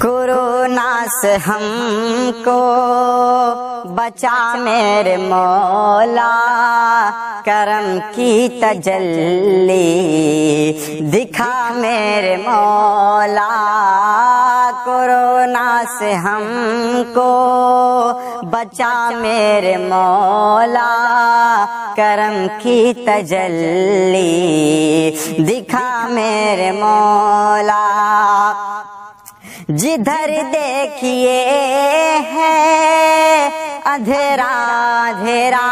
Corona سے ہم کو بچا میرے مولا، کرم کی تجلی دکھا میرے مولا۔ کورونا سے ہم کو بچا میرے مولا، کرم کی تجلی دکھا میرے مولا۔ جدھر دیکھیے ہے اندھیرا اندھیرا،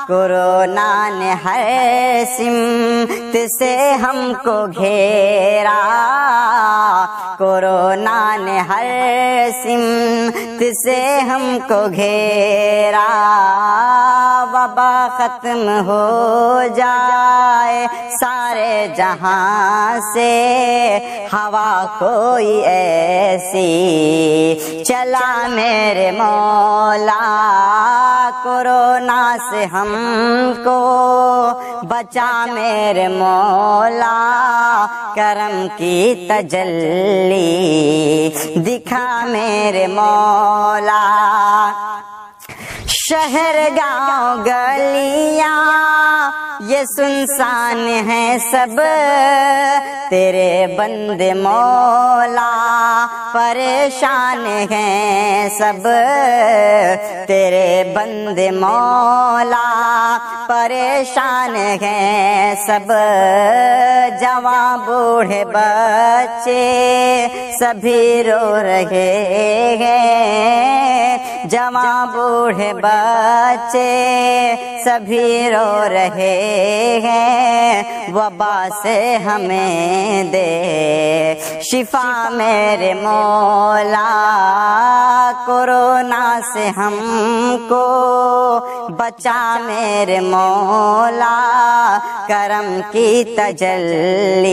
کورونا نے ہر سمت سے ہم کو گھیرا، کورونا نے ہر سمت سے ہم کو گھیرا۔ وبا ختم ہو جائے سارے جہاں سے، ہوا کوئی ایسی چلا میرے مولا۔ کورونا سے ہم کو بچا میرے مولا، کرم کی تجلی دکھا میرے مولا۔ شہر گاؤں گلیاں یہ سنسان ہیں سب، تیرے بندے مولا پریشان ہیں سب، تیرے بندے مولا پریشان ہیں سب۔ جوان بوڑھے بچے سبھی رو رہے ہیں، جوان بوڑھے بچے سبھی رو رہے ہیں۔ وبا سے ہمیں دے شفا میرے مولا، کورونا سے ہم کو بچا میرے مولا، کرم کی تجلی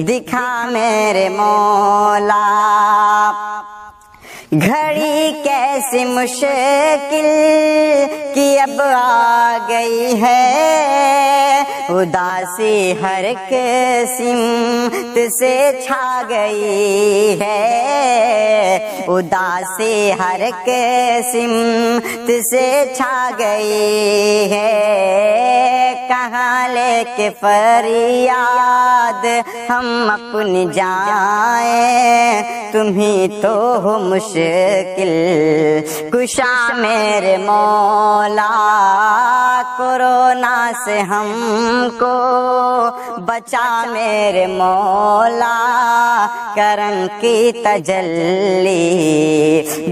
دکھا میرے مولا۔ گھڑی کیسی مشکل کی اب آ گئی ہے، اداسی ہر قسمت سے چھا گئی ہے، اداسی ہر قسمت سے چھا گئی ہے۔ کہاں لے کے فریاد ہم اپنی جائیں، تمہیں تو ہو مشکل کشا میرے مولا۔ کورونا سے ہم کو بچا میرے مولا، کرم کی تجلی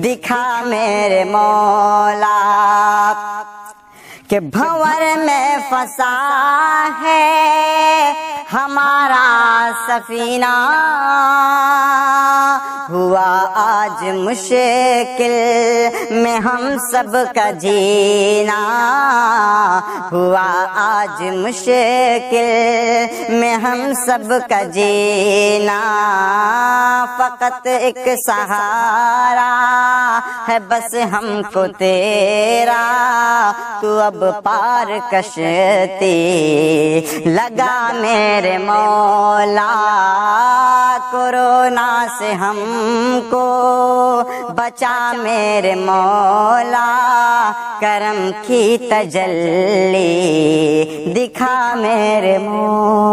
دکھا میرے مولا۔ کہ بھنور میں پھنسا ہے ہمارا سفینہ، ہوا آج مشکل میں ہم سب کا جینا، ہوا آج مشکل میں ہم سب کا جینا۔ فقط ایک سہارا ہے بس ہم کو تیرا، تو اب پار کشتی لگا میرے مولا۔ کورونا سے ہم کو بچا میرے مولا، کرم کی تجلی دکھا میرے مولا۔